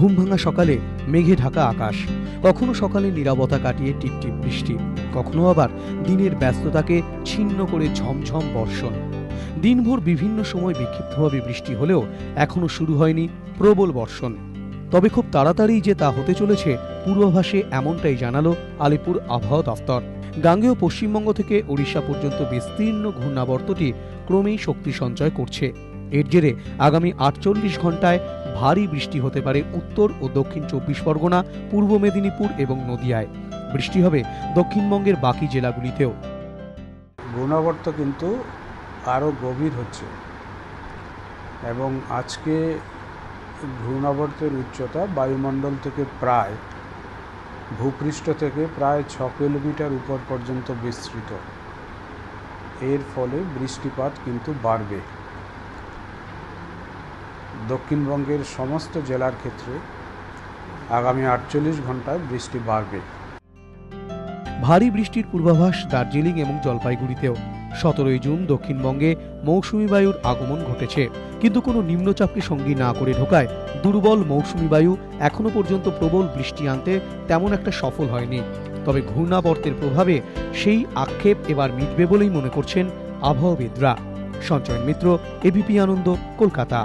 ঘুমভাঙা সকালে মেঘে ঢাকা আকাশ, কখনো সকালে নীরবতা কাটিয়ে টিপটিপ বৃষ্টি, কখনো আবার দিনের ব্যস্ততাকে ছিন্ন করে ঝমঝম বর্ষণ। দিনভর বিভিন্ন সময় বিক্ষিপ্তভাবে বৃষ্টি হলেও এখনো শুরু হয়নি প্রবল বর্ষণ। তবে খুব তাড়াতাড়ি যে তা হতে চলেছে পূর্বাভাসে এমনটাই জানালো আলিপুর আবহাওয়া দফতর। গাঙ্গেয় পশ্চিমবঙ্গ থেকে ওড়িশা পর্যন্ত বিস্তীর্ণ ঘূর্ণাবর্তটি ক্রমেই শক্তি সঞ্চয় করছে। এর জেরে আগামী 48 ঘন্টায় ভারী বৃষ্টি হতে পারে উত্তর ও দক্ষিণ 24 পরগনা, পূর্ব মেদিনীপুর এবং নদিয়ায়। বৃষ্টি হবে দক্ষিণবঙ্গের বাকি জেলাগুলিতেও। ঘূর্ণাবর্ত কিন্তু আরও গভীর হচ্ছে এবং আজকে ঘূর্ণাবর্তের উচ্চতা বায়ুমণ্ডল থেকে প্রায় ভূপৃষ্ঠ থেকে প্রায় 6 কিলোমিটার উপর পর্যন্ত বিস্তৃত। এর ফলে বৃষ্টিপাত কিন্তু বাড়বে। দক্ষিণবঙ্গের সমস্ত জেলার ক্ষেত্রে আগামী 48 ঘন্টায় বৃষ্টি বাড়বে। ভারী বৃষ্টির পূর্বাভাস দার্জিলিং এবং জলপাইগুড়িতেও। 17 জুন দক্ষিণবঙ্গে মৌসুমী বায়ুর আগমন ঘটেছে, কিন্তু কোনো নিম্নচাপকে সঙ্গী না করে ঢোকায় দুর্বল মৌসুমী বায়ু এখনো পর্যন্ত প্রবল বৃষ্টি আনতে তেমন একটা সফল হয়নি। তবে ঘূর্ণাবর্তের প্রভাবে সেই আক্ষেপ এবার মিটবে বলেই মনে করছেন আবহাওয়াবিদরা। সঞ্চয়ন মিত্র, এবিপি আনন্দ, কলকাতা।